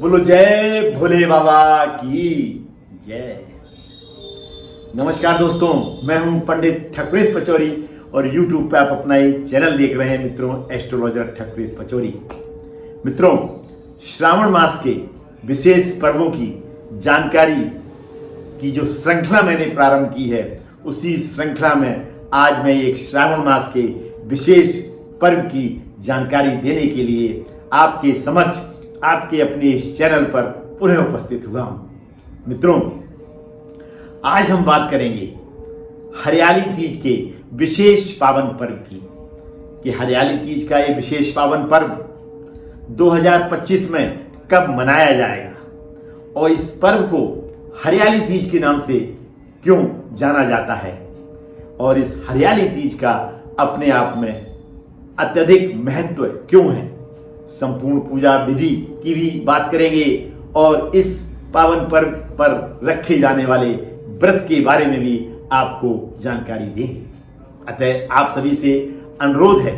बोलो जय भोले बाबा की जय। नमस्कार दोस्तों, मैं हूं पंडित ठकुरेश पचौरी और YouTube पे आप अपना ये चैनल देख रहे हैं मित्रों, एस्ट्रोलॉजर ठकुरेश पचौरी। मित्रों, श्रावण मास के विशेष पर्वों की जानकारी की जो श्रृंखला मैंने प्रारंभ की है, उसी श्रृंखला में आज मैं एक श्रावण मास के विशेष पर्व की जानकारी देने के लिए आपके समक्ष आपके अपने इस चैनल पर पुनः उपस्थित हुआ हूं। मित्रों, आज हम बात करेंगे हरियाली तीज के विशेष पावन पर्व की कि हरियाली तीज का ये विशेष पावन पर्व 2025 में कब मनाया जाएगा और इस पर्व को हरियाली तीज के नाम से क्यों जाना जाता है और इस हरियाली तीज का अपने आप में अत्यधिक महत्व क्यों है। संपूर्ण पूजा विधि की भी बात करेंगे और इस पावन पर्व पर रखे जाने वाले व्रत के बारे में भी आपको जानकारी देंगे। अतः आप सभी से अनुरोध है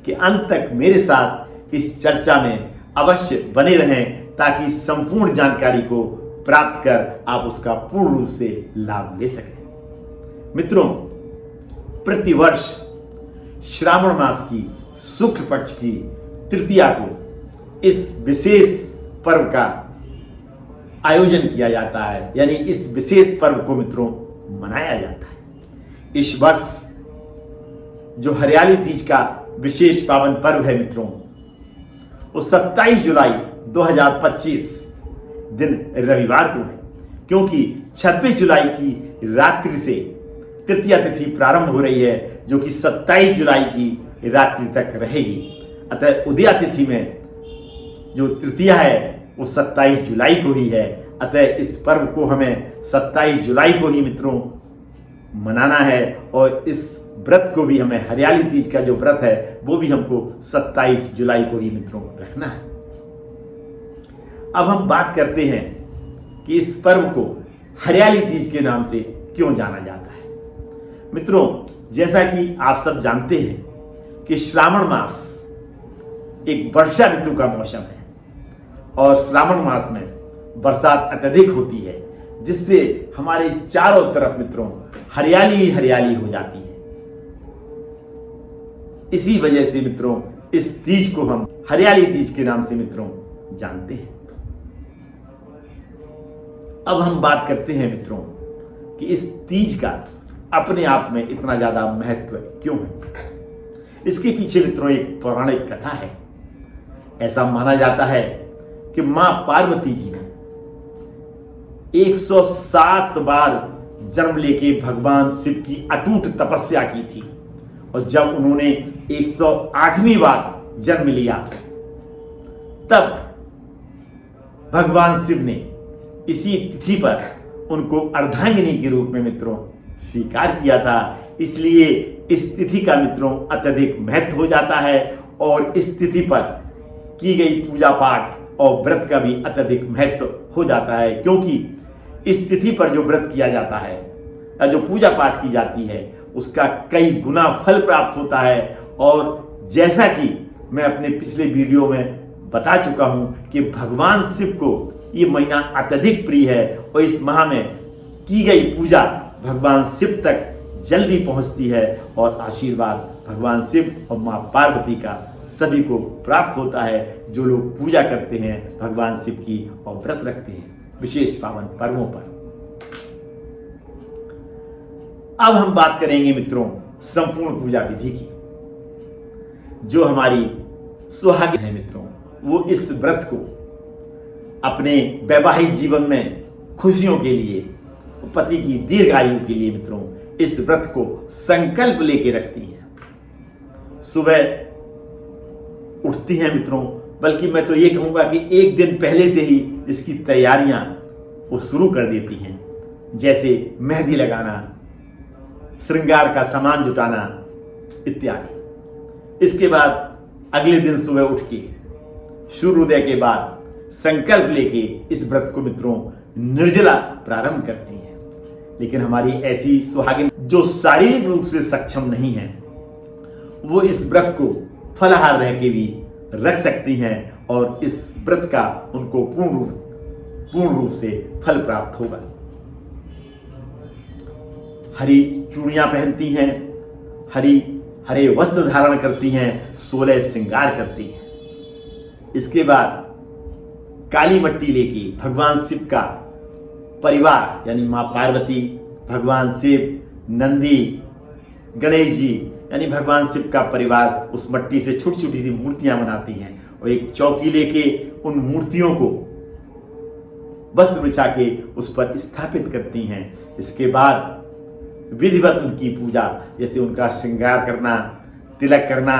कि अंत तक मेरे साथ इस चर्चा में अवश्य बने रहें ताकि संपूर्ण जानकारी को प्राप्त कर आप उसका पूर्ण रूप से लाभ ले सकें। मित्रों, प्रतिवर्ष श्रावण मास की शुक्ल पक्ष की तृतीया को इस विशेष पर्व का आयोजन किया जाता है, यानी इस विशेष पर्व को मित्रों मनाया जाता है। इस वर्ष जो हरियाली तीज का विशेष पावन पर्व है मित्रों, वो 27 जुलाई 2025 दिन रविवार को है, क्योंकि 26 जुलाई की रात्रि से तृतीया तिथि प्रारंभ हो रही है जो कि 27 जुलाई की रात्रि तक रहेगी। अतः उदया तिथि में जो तृतीया है वो 27 जुलाई को ही है। अतः इस पर्व को हमें 27 जुलाई को ही मित्रों मनाना है और इस व्रत को भी हमें, हरियाली तीज का जो व्रत है वो भी हमको 27 जुलाई को ही मित्रों रखना है। अब हम बात करते हैं कि इस पर्व को हरियाली तीज के नाम से क्यों जाना जाता है। मित्रों, जैसा कि आप सब जानते हैं कि श्रावण मास एक वर्षा ऋतु का मौसम है और श्रावण मास में बरसात अत्यधिक होती है, जिससे हमारे चारों तरफ मित्रों हरियाली ही हरियाली हो जाती है। इसी वजह से मित्रों इस तीज को हम हरियाली तीज के नाम से मित्रों जानते हैं। अब हम बात करते हैं मित्रों कि इस तीज का अपने आप में इतना ज्यादा महत्व क्यों है। इसके पीछे मित्रों एक पौराणिक कथा है। ऐसा माना जाता है कि मां पार्वती जी ने 107 बार जन्म लेके भगवान शिव की अटूट तपस्या की थी और जब उन्होंने 108वीं बार जन्म लिया तब भगवान शिव ने इसी तिथि पर उनको अर्धांगिनी के रूप में मित्रों स्वीकार किया था। इसलिए इस तिथि का मित्रों अत्यधिक महत्व हो जाता है और इस तिथि पर की गई पूजा पाठ और व्रत का भी अत्यधिक महत्व हो जाता है, क्योंकि इस तिथि पर जो व्रत किया जाता है या जो पूजा पाठ की जाती है उसका कई गुना फल प्राप्त होता है। और जैसा कि मैं अपने पिछले वीडियो में बता चुका हूं कि भगवान शिव को ये महीना अत्यधिक प्रिय है और इस माह में की गई पूजा भगवान शिव तक जल्दी पहुंचती है और आशीर्वाद भगवान शिव और मां पार्वती का सभी को प्राप्त होता है जो लोग पूजा करते हैं भगवान शिव की और व्रत रखते हैं विशेष पावन पर्वों पर। अब हम बात करेंगे मित्रों संपूर्ण पूजा विधि की। जो हमारी सुहागिन है मित्रों, वो इस व्रत को अपने वैवाहिक जीवन में खुशियों के लिए, पति की दीर्घायु के लिए मित्रों इस व्रत को संकल्प लेके रखती हैं। सुबह उठती हैं मित्रों, बल्कि मैं तो ये कहूंगा कि एक दिन पहले से ही इसकी तैयारियां वो शुरू कर देती हैं, जैसे मेहंदी लगाना, श्रृंगार का सामान जुटाना इत्यादि। इसके बाद अगले दिन सुबह उठ के सूर्योदय के बाद संकल्प लेके इस व्रत को मित्रों निर्जला प्रारंभ करती हैं। लेकिन हमारी ऐसी सुहागिन जो शारीरिक रूप से सक्षम नहीं है, वो इस व्रत को फलाहार रह के भी रख सकती हैं और इस व्रत का उनको पूर्ण रूप से फल प्राप्त होगा। हरी चूड़ियां पहनती हैं, हरे वस्त्र धारण करती हैं, 16 श्रृंगार करती हैं। इसके बाद काली मट्टी लेके भगवान शिव का परिवार यानी मां पार्वती, भगवान शिव, नंदी, गणेश जी यानी भगवान शिव का परिवार उस मट्टी से छोटी छोटी सी मूर्तियां बनाती हैं और एक चौकी लेके उन मूर्तियों को वस्त्र बिछा के उस पर स्थापित करती हैं। इसके बाद विधिवत उनकी पूजा, जैसे उनका श्रृंगार करना, तिलक करना,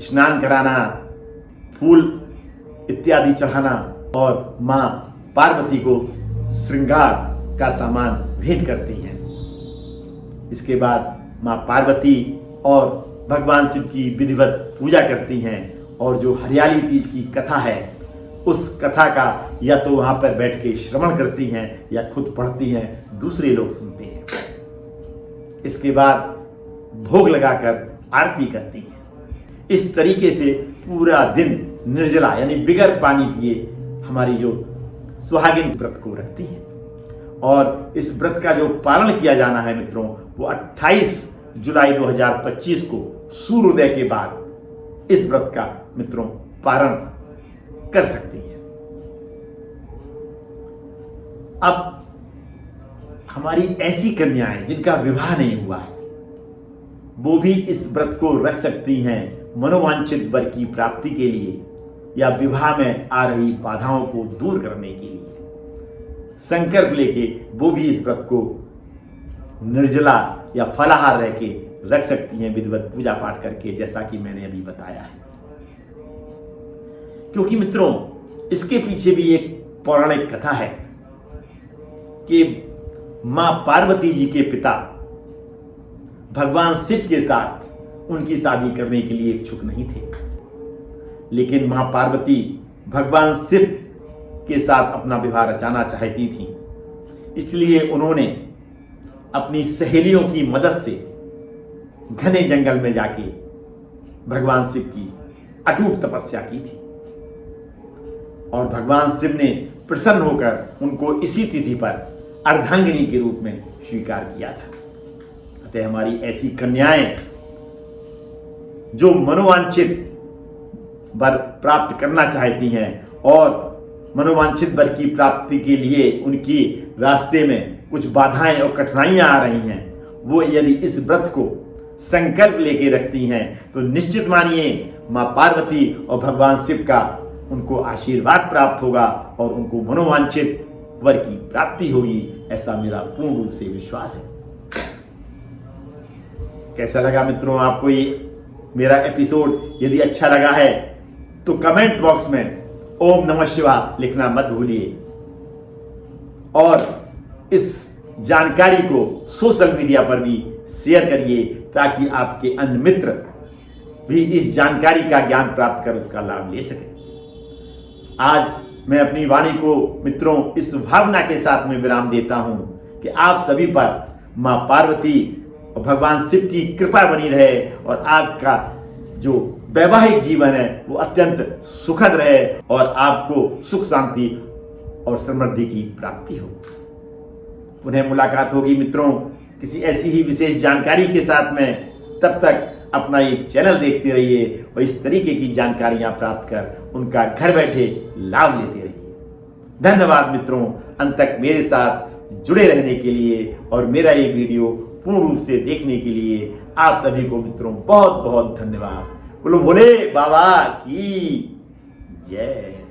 स्नान कराना, फूल इत्यादि चढ़ाना और मां पार्वती को श्रृंगार का सामान भेंट करती हैं। इसके बाद मां पार्वती और भगवान शिव की विधिवत पूजा करती हैं और जो हरियाली तीज की कथा है उस कथा का या तो वहां पर बैठ के श्रवण करती हैं या खुद पढ़ती हैं, दूसरे लोग सुनते हैं। इसके बाद भोग लगाकर आरती करती हैं। इस तरीके से पूरा दिन निर्जला यानी बिगर पानी पिए हमारी जो सुहागिन व्रत को रखती हैं। और इस व्रत का जो पालन किया जाना है मित्रों, वो 28 जुलाई 2025 को सूर्योदय के बाद इस व्रत का मित्रों पारण कर सकती हैं। अब हमारी ऐसी कन्याएं जिनका विवाह नहीं हुआ है वो भी इस व्रत को रख सकती हैं मनोवांछित वर की प्राप्ति के लिए या विवाह में आ रही बाधाओं को दूर करने के लिए। संकल्प लेके वो भी इस व्रत को निर्जला या फलाहार रह के रख सकती हैं विधिवत पूजा पाठ करके, जैसा कि मैंने अभी बताया है। क्योंकि मित्रों इसके पीछे भी एक पौराणिक कथा है कि मां पार्वती जी के पिता भगवान शिव के साथ उनकी शादी करने के लिए इच्छुक नहीं थे, लेकिन मां पार्वती भगवान शिव के साथ अपना विवाह रचाना चाहती थी। इसलिए उन्होंने अपनी सहेलियों की मदद से घने जंगल में जाके भगवान शिव की अटूट तपस्या की थी और भगवान शिव ने प्रसन्न होकर उनको इसी तिथि पर अर्धांगिनी के रूप में स्वीकार किया था। अतः हमारी ऐसी कन्याएं जो मनोवांछित वर प्राप्त करना चाहती हैं और मनोवांछित वर की प्राप्ति के लिए उनकी रास्ते में कुछ बाधाएं और कठिनाइयां आ रही हैं, वो यदि इस व्रत को संकल्प लेके रखती हैं तो निश्चित मानिए मां पार्वती और भगवान शिव का उनको आशीर्वाद प्राप्त होगा और उनको मनोवांछित वर की प्राप्ति होगी, ऐसा मेरा पूर्ण रूप से विश्वास है। कैसा लगा मित्रों आपको ये मेरा एपिसोड? यदि अच्छा लगा है तो कमेंट बॉक्स में ओम नमः शिवाय लिखना मत भूलिए और इस जानकारी को सोशल मीडिया पर भी शेयर करिए ताकि आपके अन्य मित्र भी इस जानकारी का ज्ञान प्राप्त कर उसका लाभ ले सके। आज मैं अपनी वाणी को मित्रों इस भावना के साथ में विराम देता हूं कि आप सभी पर मां पार्वती और भगवान शिव की कृपा बनी रहे और आपका जो वैवाहिक जीवन है वो अत्यंत सुखद रहे और आपको सुख शांति और समृद्धि की प्राप्ति हो। पुनः मुलाकात होगी मित्रों किसी ऐसी ही विशेष जानकारी के साथ में। तब तक अपना ये चैनल देखते रहिए और इस तरीके की जानकारियां प्राप्त कर उनका घर बैठे लाभ लेते रहिए। धन्यवाद मित्रों, अंत तक मेरे साथ जुड़े रहने के लिए और मेरा ये वीडियो पूर्ण रूप से देखने के लिए आप सभी को मित्रों बहुत बहुत धन्यवाद। बोलो भोले बाबा की जय।